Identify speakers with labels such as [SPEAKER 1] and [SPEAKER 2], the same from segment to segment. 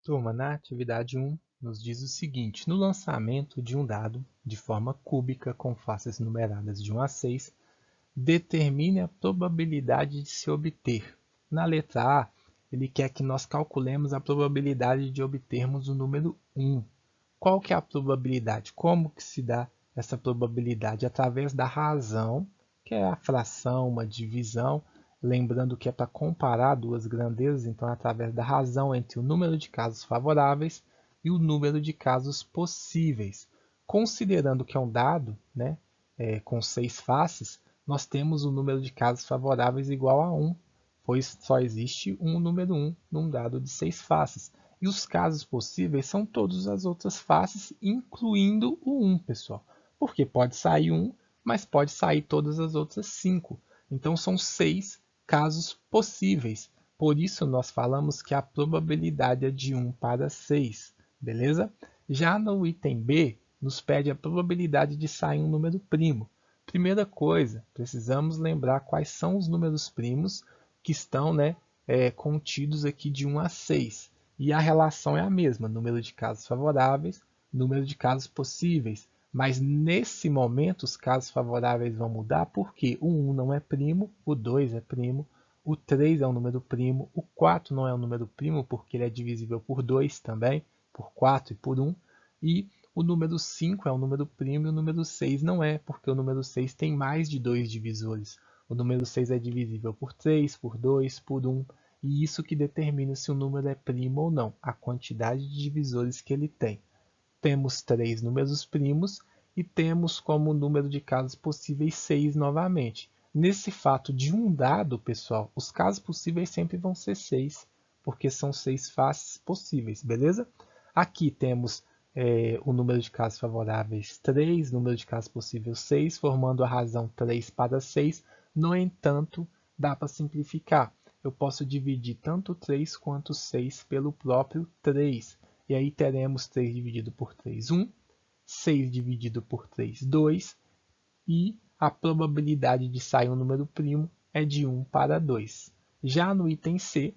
[SPEAKER 1] Turma, na atividade 1, nos diz o seguinte: no lançamento de um dado de forma cúbica com faces numeradas de 1 a 6, determine a probabilidade de se obter. Na letra A, ele quer que nós calculemos a probabilidade de obtermos o número 1. Qual que é a probabilidade? Como que se dá essa probabilidade? Através da razão, que é a fração, uma divisão, lembrando que é para comparar duas grandezas, então é através da razão entre o número de casos favoráveis e o número de casos possíveis. Considerando que é um dado, né, com 6 faces, nós temos o número de casos favoráveis igual a 1, pois só existe um número 1 num dado de 6 faces. E os casos possíveis são todas as outras faces, incluindo o 1, pessoal. Porque pode sair 1, mas pode sair todas as outras 5. Então são 6 casos possíveis. Por isso nós falamos que a probabilidade é de 1 para 6, beleza? Já no item B, nos pede a probabilidade de sair um número primo. Primeira coisa, precisamos lembrar quais são os números primos que estão, contidos aqui de 1 a 6. E a relação é a mesma, número de casos favoráveis, número de casos possíveis. Mas nesse momento os casos favoráveis vão mudar porque o 1 não é primo, o 2 é primo, o 3 é um número primo, o 4 não é um número primo porque ele é divisível por 2 também, por 4 e por 1, e o número 5 é um número primo e o número 6 não é, porque o número 6 tem mais de 2 divisores. O número 6 é divisível por 3, por 2, por 1, e isso que determina se o número é primo ou não, a quantidade de divisores que ele tem. Temos 3 números primos e temos como número de casos possíveis 6 novamente. Nesse fato de um dado, pessoal, os casos possíveis sempre vão ser 6, porque são 6 faces possíveis, beleza? Aqui temos o número de casos favoráveis 3, número de casos possíveis 6, formando a razão 3 para 6. No entanto, dá para simplificar. Eu posso dividir tanto 3 quanto 6 pelo próprio 3. E aí teremos 3 dividido por 3, 1. 6 dividido por 3, 2. E a probabilidade de sair um número primo é de 1 para 2. Já no item C,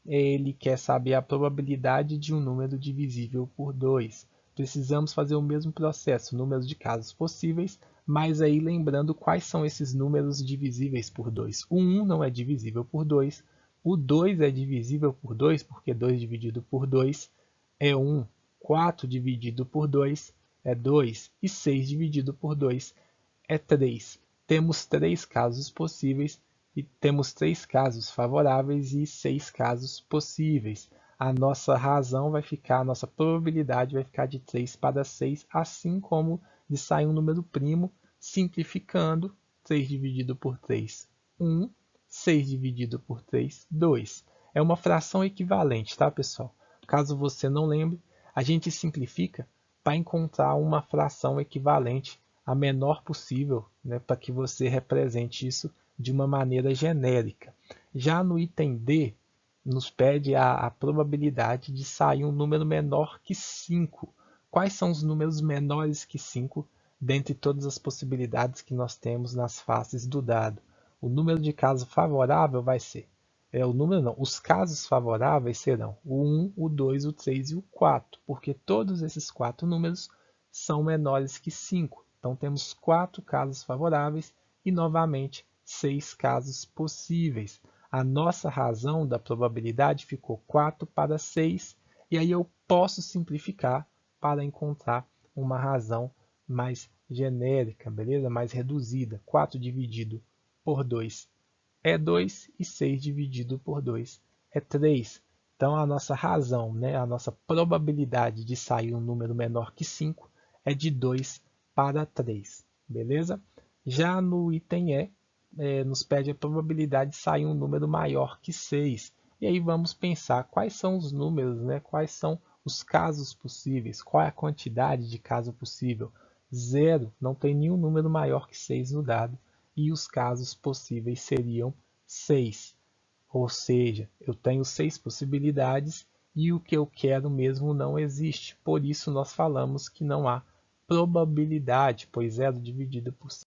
[SPEAKER 1] ele quer saber a probabilidade de um número divisível por 2. Precisamos fazer o mesmo processo, números de casos possíveis, mas aí lembrando quais são esses números divisíveis por 2. O 1 não é divisível por 2, o 2 é divisível por 2, porque 2 dividido por 2 é 1, 4 dividido por 2 é 2 e 6 dividido por 2 é 3. Temos 3 casos possíveis e temos 3 casos favoráveis e 6 casos possíveis. A nossa razão vai ficar, a nossa probabilidade vai ficar de 3 para 6, assim como de sair um número primo, simplificando 3 dividido por 3, 1, 6 dividido por 3, 2. É uma fração equivalente, tá, pessoal? Caso você não lembre, a gente simplifica para encontrar uma fração equivalente a menor possível, né, para que você represente isso de uma maneira genérica. Já no item D, nos pede a probabilidade de sair um número menor que 5. Quais são os números menores que 5 dentre todas as possibilidades que nós temos nas faces do dado? O número de caso favorável vai ser, o número não, os casos favoráveis serão o 1, o 2, o 3 e o 4, porque todos esses 4 números são menores que 5. Então temos 4 casos favoráveis e, novamente, 6 casos possíveis. A nossa razão da probabilidade ficou 4 para 6, e aí eu posso simplificar para encontrar uma razão mais genérica, beleza? Mais reduzida. 4 dividido por 2 é 2 e 6 dividido por 2 é 3. Então a nossa razão, né, a nossa probabilidade de sair um número menor que 5 é de 2 para 3, beleza? Já no item E, nos pede a probabilidade de sair um número maior que 6. E aí vamos pensar quais são os números, né? Quais são os casos possíveis, qual é a quantidade de caso possível. Zero, não tem nenhum número maior que 6 no dado, e os casos possíveis seriam 6. Ou seja, eu tenho 6 possibilidades e o que eu quero mesmo não existe. Por isso nós falamos que não há probabilidade, pois 0 dividido por 6.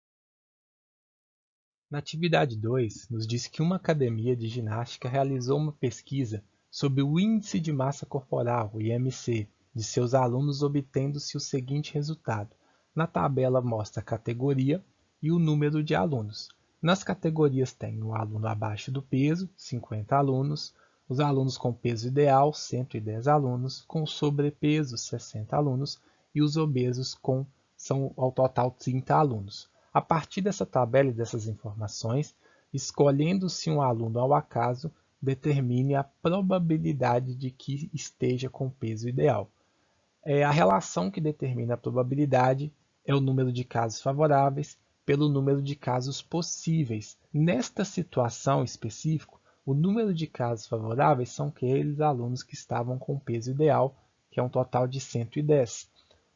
[SPEAKER 1] Na atividade 2, nos diz que uma academia de ginástica realizou uma pesquisa sobre o índice de massa corporal, o IMC, de seus alunos, obtendo-se o seguinte resultado. Na tabela mostra a categoria e o número de alunos. Nas categorias tem o aluno abaixo do peso, 50 alunos, os alunos com peso ideal, 110 alunos, com sobrepeso, 60 alunos, e os obesos são ao total 30 alunos. A partir dessa tabela e dessas informações, escolhendo-se um aluno ao acaso, determine a probabilidade de que esteja com peso ideal. A relação que determina a probabilidade é o número de casos favoráveis pelo número de casos possíveis. Nesta situação específica, o número de casos favoráveis são aqueles alunos que estavam com peso ideal, que é um total de 110.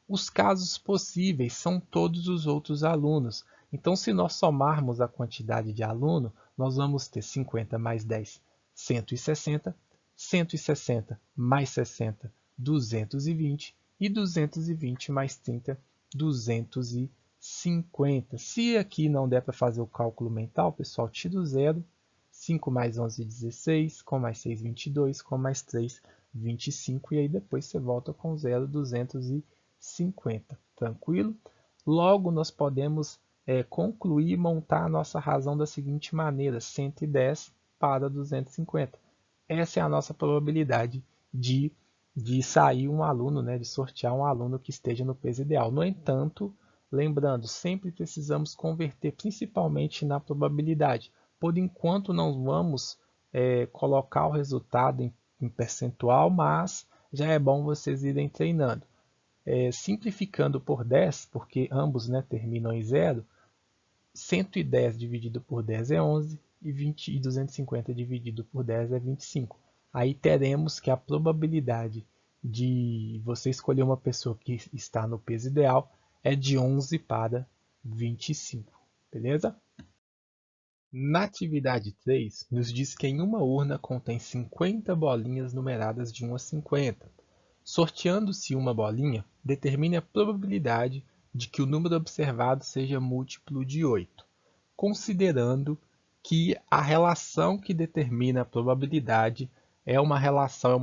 [SPEAKER 1] Os casos possíveis são todos os outros alunos. Então, se nós somarmos a quantidade de aluno, nós vamos ter 50 mais 10, 160, 160 mais 60, 220, e 220 mais 30, 250. Se aqui não der para fazer o cálculo mental, pessoal, tira o zero. 5 mais 11, 16, com mais 6, 22, com mais 3, 25, e aí depois você volta com 0, 250. Tranquilo? Logo, nós podemos concluir e montar a nossa razão da seguinte maneira: 110 para 250. Essa é a nossa probabilidade de sair um aluno, de sortear um aluno que esteja no peso ideal. No entanto, lembrando, sempre precisamos converter principalmente na probabilidade. Por enquanto, não vamos colocar o resultado em percentual, mas já é bom vocês irem treinando. Simplificando por 10, porque ambos terminam em 0, 110 dividido por 10 é 11, e 250 dividido por 10 é 25. Aí teremos que a probabilidade de você escolher uma pessoa que está no peso ideal é de 11 para 25. Beleza? Na atividade 3, nos diz que em uma urna contém 50 bolinhas numeradas de 1 a 50. Sorteando-se uma bolinha, determine a probabilidade de que o número observado seja múltiplo de 8, considerando que a relação que determina a probabilidade é uma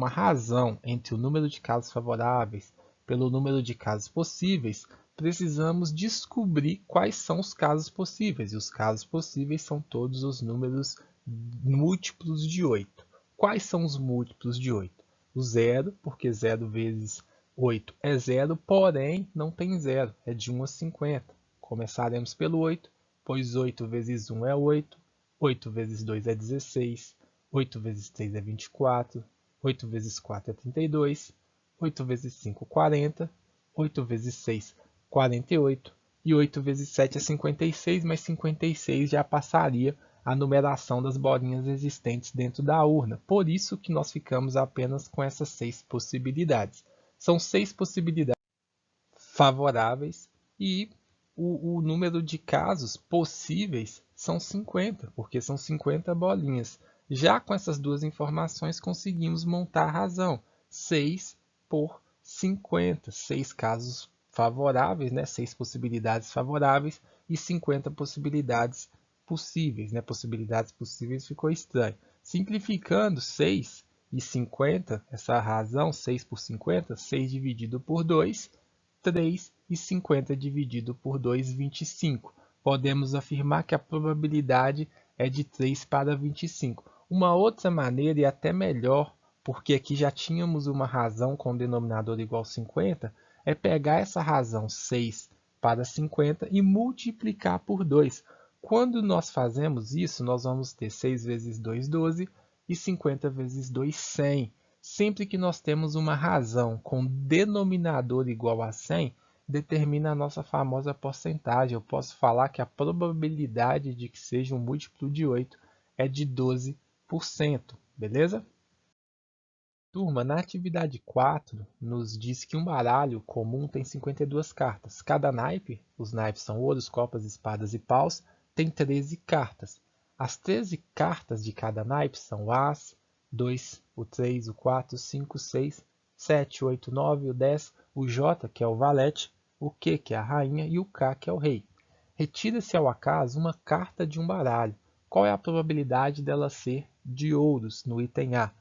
[SPEAKER 1] razão entre o número de casos favoráveis pelo número de casos possíveis. Precisamos descobrir quais são os casos possíveis, e os casos possíveis são todos os números múltiplos de 8. Quais são os múltiplos de 8? O 0, porque 0 vezes 8 é 0, porém não tem 0, é de 1 a 50. Começaremos pelo 8, pois 8 vezes 1 é 8, 8 vezes 2 é 16, 8 vezes 3 é 24, 8 vezes 4 é 32, 8 vezes 5 é 40, 8 vezes 6 é 48, e 8 vezes 7 é 56, mas 56 já passaria a numeração das bolinhas existentes dentro da urna. Por isso que nós ficamos apenas com essas 6 possibilidades. São 6 possibilidades favoráveis e o número de casos possíveis são 50, porque são 50 bolinhas. Já com essas duas informações conseguimos montar a razão. 6 por 50, 6 casos favoráveis, 6 possibilidades favoráveis e 50 possibilidades possíveis. Possibilidades possíveis ficou estranho. Simplificando 6 e 50, essa razão, 6 por 50, 6 dividido por 2, 3, e 50 dividido por 2, 25. Podemos afirmar que a probabilidade é de 3 para 25. Uma outra maneira, e até melhor, porque aqui já tínhamos uma razão com denominador igual a 50, é pegar essa razão 6 para 50 e multiplicar por 2. Quando nós fazemos isso, nós vamos ter 6 vezes 2, 12, e 50 vezes 2, 100. Sempre que nós temos uma razão com denominador igual a 100, determina a nossa famosa porcentagem. Eu posso falar que a probabilidade de que seja um múltiplo de 8 é de 12%. Beleza? Turma, na atividade 4, nos diz que um baralho comum tem 52 cartas. Cada naipe, os naipes são ouros, copas, espadas e paus, tem 13 cartas. As 13 cartas de cada naipe são o As, 2, o 3, o 4, 5, 6, 7, 8, 9, o 10, o J, que é o valete, o Q, que é a rainha, e o K, que é o rei. Retira-se ao acaso uma carta de um baralho. Qual é a probabilidade dela ser de ouros no item A?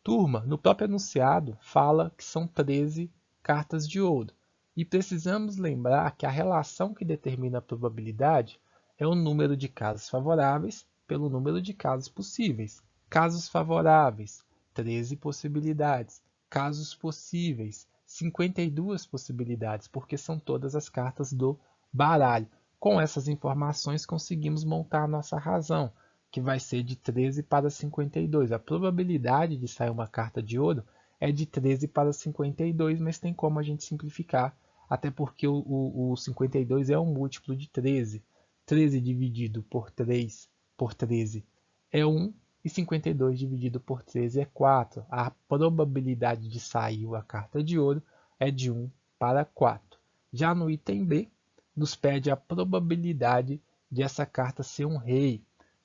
[SPEAKER 1] Turma, no próprio enunciado fala que são 13 cartas de ouro. E precisamos lembrar que a relação que determina a probabilidade é o número de casos favoráveis pelo número de casos possíveis. Casos favoráveis, 13 possibilidades. Casos possíveis, 52 possibilidades, porque são todas as cartas do baralho. Com essas informações, conseguimos montar a nossa razão, que vai ser de 13 para 52. A probabilidade de sair uma carta de ouro é de 13 para 52, mas tem como a gente simplificar, até porque o 52 é um múltiplo de 13. 13 dividido por 3 por 13 é 1, e 52 dividido por 13 é 4. A probabilidade de sair a carta de ouro é de 1 para 4. Já no item B, nos pede a probabilidade de essa carta ser um rei,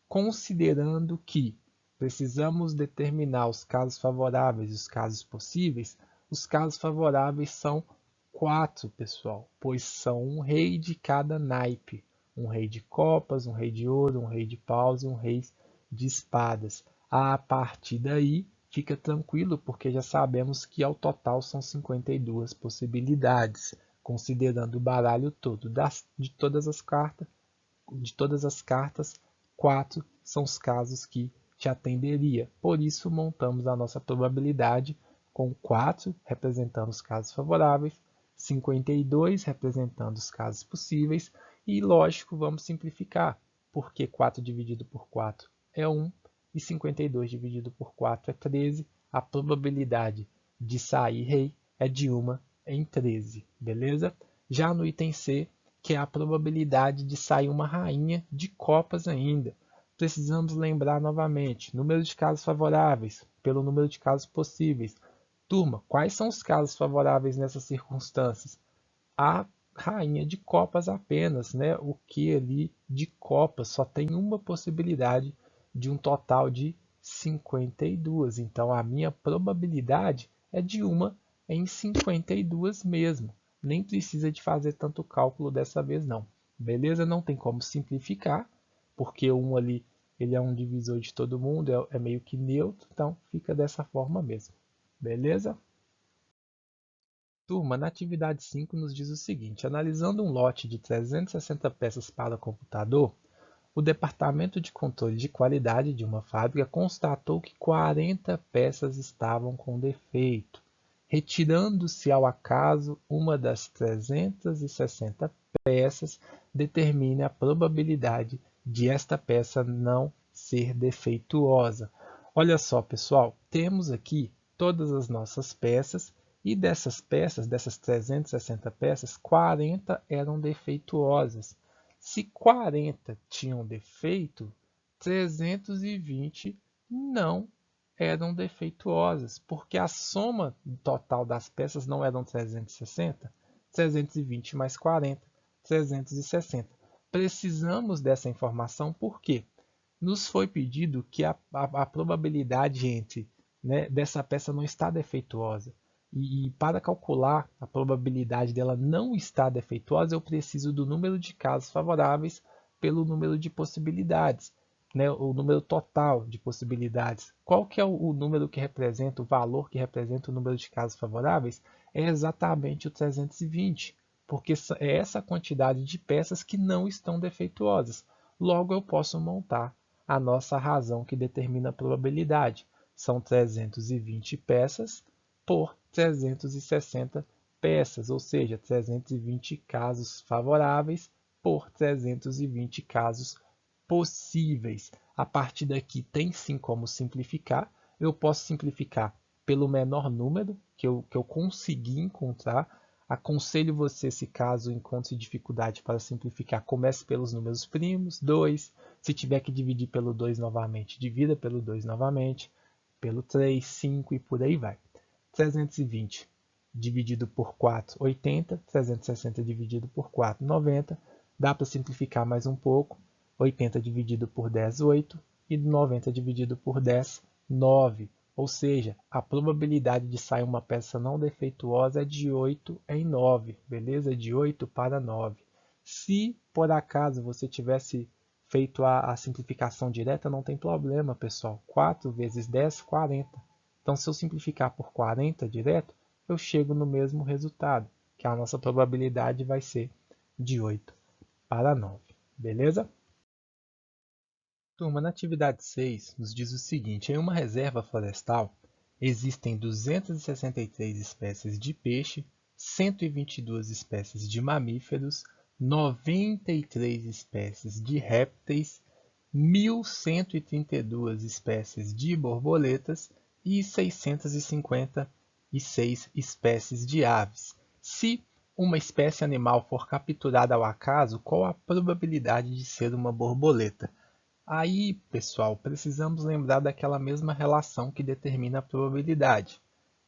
[SPEAKER 1] considerando que precisamos determinar os casos favoráveis e os casos possíveis. Os casos favoráveis são 4, pessoal, pois são um rei de cada naipe. Um rei de copas, um rei de ouro, um rei de paus e um rei de espadas. A partir daí, fica tranquilo, porque já sabemos que ao total são 52 possibilidades, considerando o baralho todo. De todas as cartas, 4 são os casos que te atenderia. Por isso, montamos a nossa probabilidade com 4 representando os casos favoráveis, 52 representando os casos possíveis e, lógico, vamos simplificar, porque 4 dividido por 4 é 1 e 52 dividido por 4 é 13. A probabilidade de sair rei é de 1 em 13, beleza? Já no item C, que é a probabilidade de sair uma rainha de copas ainda. Precisamos lembrar novamente, número de casos favoráveis pelo número de casos possíveis. Turma, quais são os casos favoráveis nessas circunstâncias? A rainha de copas apenas, né? O que ali de copas só tem uma possibilidade de um total de 52. Então a minha probabilidade é de 1 em 52 mesmo. Nem precisa de fazer tanto cálculo dessa vez não. Beleza? Não tem como simplificar, porque o 1 ali ele é um divisor de todo mundo, é meio que neutro, então fica dessa forma mesmo. Beleza? Turma, na atividade 5 nos diz o seguinte: analisando um lote de 360 peças para computador, o Departamento de Controle de Qualidade de uma fábrica constatou que 40 peças estavam com defeito, retirando-se ao acaso uma das 360 peças, determine a probabilidade de esta peça não ser defeituosa. Olha só, pessoal, temos aqui todas as nossas peças e dessas peças, dessas 360 peças, 40 eram defeituosas. Se 40 tinham defeito, 320 não eram defeituosas, porque a soma total das peças não eram 360, 320 mais 40, 360. Precisamos dessa informação porque nos foi pedido que a probabilidade entre, né, dessa peça não estar defeituosa. E para calcular a probabilidade dela não estar defeituosa, eu preciso do número de casos favoráveis pelo número de possibilidades, né, o número total de possibilidades. Qual que é o número que representa, o valor que representa o número de casos favoráveis? É exatamente o 320, porque é essa quantidade de peças que não estão defeituosas. Logo, eu posso montar a nossa razão que determina a probabilidade. São 320 peças por 360 peças, ou seja, 320 casos favoráveis por 320 casos possíveis. A partir daqui tem sim como simplificar. Eu posso simplificar pelo menor número que eu consegui encontrar. Aconselho você, se caso encontre dificuldade para simplificar, comece pelos números primos, 2. Se tiver que dividir pelo 2 novamente, divida pelo 2 novamente, pelo 3, 5 e por aí vai. 320 dividido por 4, 80. 360 dividido por 4, 90. Dá para simplificar mais um pouco. 80 dividido por 10, 8. E 90 dividido por 10, 9. Ou seja, a probabilidade de sair uma peça não defeituosa é de 8 em 9. Beleza? De 8 para 9. Se por acaso você tivesse feito a simplificação direta, não tem problema, pessoal. 4 vezes 10, 40. Então, se eu simplificar por 40 direto, eu chego no mesmo resultado, que a nossa probabilidade vai ser de 8/9. Beleza? Turma, na atividade 6, nos diz o seguinte: em uma reserva florestal, existem 263 espécies de peixe, 122 espécies de mamíferos, 93 espécies de répteis, 1.132 espécies de borboletas e 656 espécies de aves. Se uma espécie animal for capturada ao acaso, qual a probabilidade de ser uma borboleta? Aí, pessoal, precisamos lembrar daquela mesma relação que determina a probabilidade.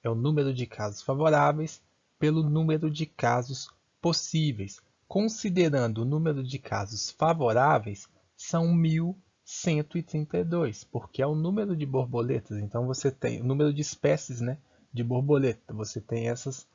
[SPEAKER 1] É o número de casos favoráveis pelo número de casos possíveis. Considerando o número de casos favoráveis, são 1.132, porque é o número de borboletas. Então, você tem o número de espécies, né, de borboleta. Você tem essas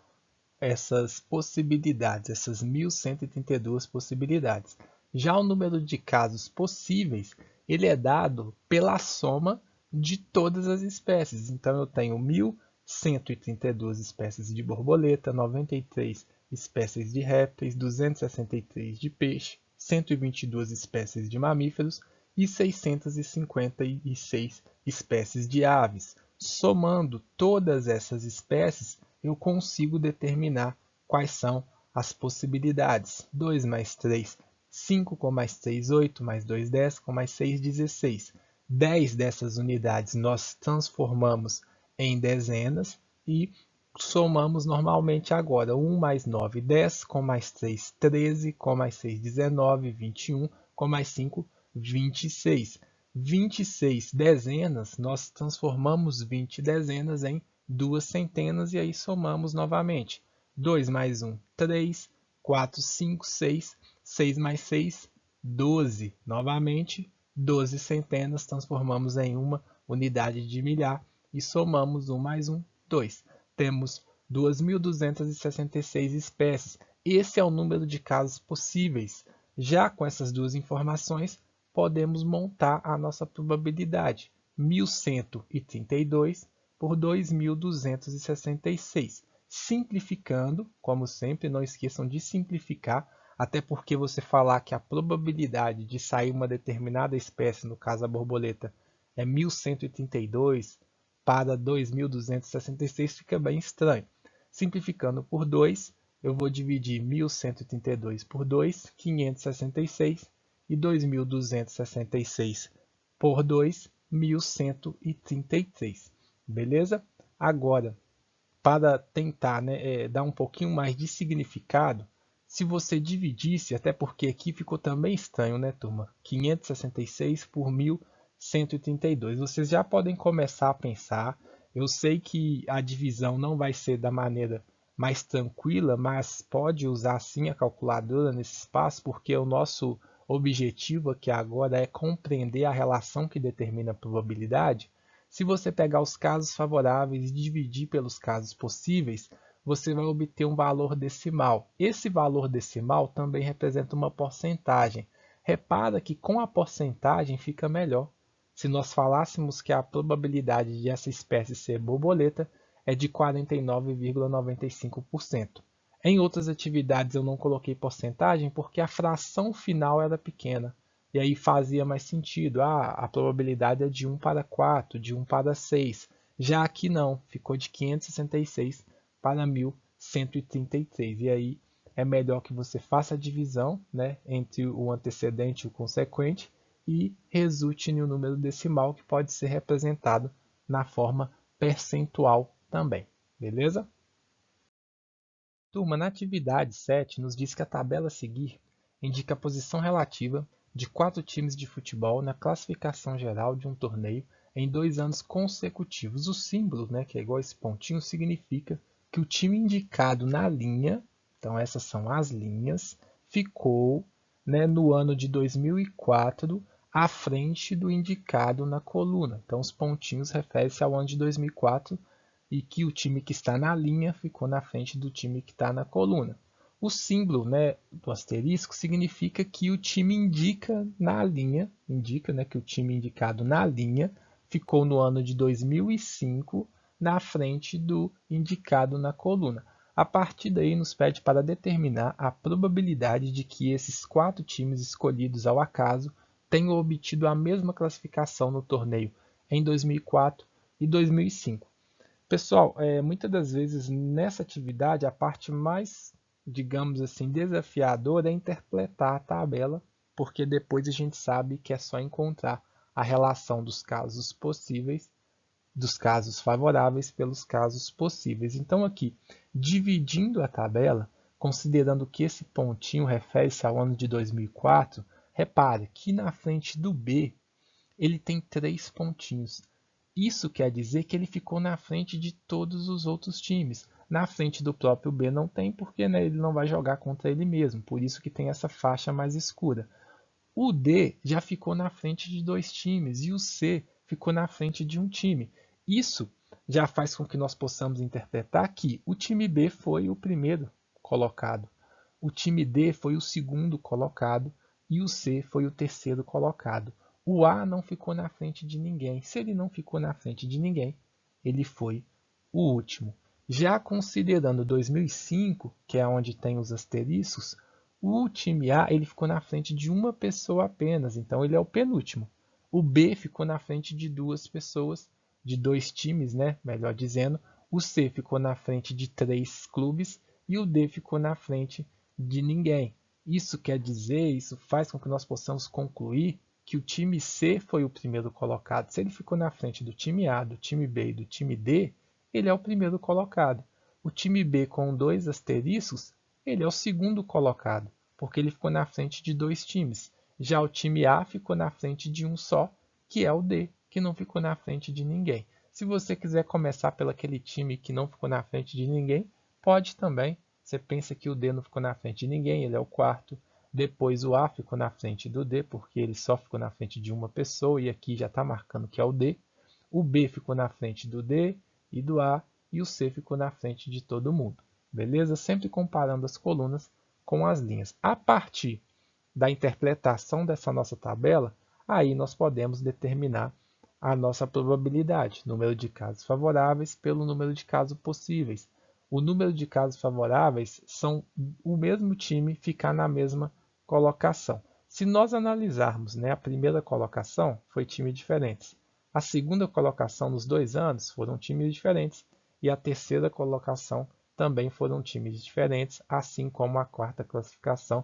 [SPEAKER 1] possibilidades, essas 1.132 possibilidades. Já o número de casos possíveis, ele é dado pela soma de todas as espécies. Então, eu tenho 1.132 espécies de borboleta, 93 espécies de répteis, 263 de peixe, 122 espécies de mamíferos e 656 espécies de aves. Somando todas essas espécies, eu consigo determinar quais são as possibilidades. 2 mais 3, 5, com mais 3, 8, mais 2, 10, com mais 6, 16. 10 dessas unidades nós transformamos em dezenas e somamos normalmente agora. 1 mais 9, 10, com mais 3, 13, com mais 6, 19, 21, com mais 5, 26. 26 dezenas, nós transformamos 20 dezenas em 2 centenas e aí somamos novamente. 2 mais 1, 3, 4, 5, 6, 6 mais 6, 12. Novamente, 12 centenas transformamos em uma unidade de milhar e somamos 1 mais 1, 2. Temos 2.266 espécies. Esse é o número de casos possíveis. Já com essas duas informações, podemos montar a nossa probabilidade. 1.132 por 2.266. Simplificando, como sempre, não esqueçam de simplificar, até porque você falar que a probabilidade de sair uma determinada espécie, no caso a borboleta, é 1.132 para 2.266, fica bem estranho. Simplificando por 2, eu vou dividir 1.132 por 2, 566, e 2.266 por 2, 1.133. Beleza? Agora, para tentar, né, dar um pouquinho mais de significado, se você dividisse, até porque aqui ficou também estranho, né, turma? 566 por 1.132. Vocês já podem começar a pensar. Eu sei que a divisão não vai ser da maneira mais tranquila, mas pode usar sim a calculadora nesse espaço, porque o nosso objetivo aqui agora é compreender a relação que determina a probabilidade. Se você pegar os casos favoráveis e dividir pelos casos possíveis, você vai obter um valor decimal. Esse valor decimal também representa uma porcentagem. Repara que com a porcentagem fica melhor. Se nós falássemos que a probabilidade de essa espécie ser borboleta é de 49,95%. Em outras atividades eu não coloquei porcentagem porque a fração final era pequena. E aí fazia mais sentido. A probabilidade é de 1 para 4, de 1 para 6. Já aqui não, ficou de 566 para 1.133. E aí é melhor que você faça a divisão, né, entre o antecedente e o consequente e resulte em um número decimal que pode ser representado na forma percentual também. Beleza? Turma, na atividade 7, nos diz que a tabela a seguir indica a posição relativa de 4 times de futebol na classificação geral de um torneio em 2 anos consecutivos. O símbolo, né, que é igual a esse pontinho, significa que o time indicado na linha, então essas são as linhas, ficou, né, no ano de 2004 à frente do indicado na coluna. Então os pontinhos referem-se ao ano de 2004 e que o time que está na linha ficou na frente do time que está na coluna. O símbolo, né, do asterisco significa que o time indica na linha, indica, né, que o time indicado na linha ficou no ano de 2005 na frente do indicado na coluna. A partir daí, nos pede para determinar a probabilidade de que esses 4 times escolhidos ao acaso tenham obtido a mesma classificação no torneio em 2004 e 2005. Pessoal, muitas das vezes nessa atividade a parte mais, digamos assim, desafiadora é interpretar a tabela, porque depois a gente sabe que é só encontrar a relação dos casos possíveis, dos casos favoráveis pelos casos possíveis. Então aqui, dividindo a tabela, considerando que esse pontinho refere-se ao ano de 2004, repare que na frente do B ele tem 3 pontinhos. Isso quer dizer que ele ficou na frente de todos os outros times. Na frente do próprio B não tem, porque né, ele não vai jogar contra ele mesmo. Por isso que tem essa faixa mais escura. O D já ficou na frente de 2 times e o C ficou na frente de um time. Isso já faz com que nós possamos interpretar que o time B foi o primeiro colocado, o time D foi o segundo colocado e o C foi o terceiro colocado. O A não ficou na frente de ninguém. Se ele não ficou na frente de ninguém, ele foi o último. Já considerando 2005, que é onde tem os asteriscos, o time A ele ficou na frente de uma pessoa apenas, então ele é o penúltimo. O B ficou na frente de 2 pessoas, de 2 times, né? Melhor dizendo. O C ficou na frente de 3 clubes e o D ficou na frente de ninguém. Isso quer dizer, isso faz com que nós possamos concluir que o time C foi o primeiro colocado. Se ele ficou na frente do time A, do time B e do time D, ele é o primeiro colocado. O time B com 2 asteriscos, ele é o segundo colocado, porque ele ficou na frente de 2 times. Já o time A ficou na frente de um só, que é o D, que não ficou na frente de ninguém. Se você quiser começar pelo aquele time que não ficou na frente de ninguém, pode também. Você pensa que o D não ficou na frente de ninguém, ele é o quarto. Depois o A ficou na frente do D, porque ele só ficou na frente de uma pessoa, e aqui já está marcando que é o D. O B ficou na frente do D e do A, e o C ficou na frente de todo mundo. Beleza? Sempre comparando as colunas com as linhas. A partir da interpretação dessa nossa tabela, aí nós podemos determinar a nossa probabilidade, número de casos favoráveis pelo número de casos possíveis. O número de casos favoráveis são o mesmo time ficar na mesma colocação. Se nós analisarmos, né, a primeira colocação foi time diferentes. A segunda colocação nos 2 anos foram times diferentes. E a terceira colocação também foram times diferentes, assim como a quarta classificação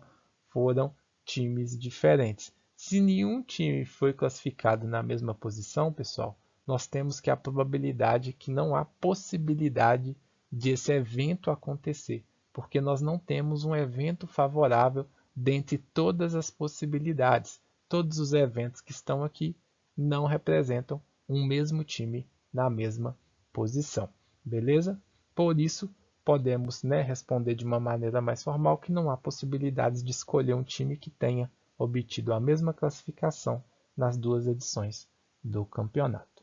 [SPEAKER 1] foram times diferentes. Se nenhum time foi classificado na mesma posição, pessoal, nós temos que a probabilidade que não há possibilidade de esse evento acontecer, porque nós não temos um evento favorável dentre todas as possibilidades. Todos os eventos que estão aqui não representam um mesmo time na mesma posição. Beleza? Por isso, podemos, né, responder de uma maneira mais formal que não há possibilidades de escolher um time que tenha obtido a mesma classificação nas 2 edições do campeonato.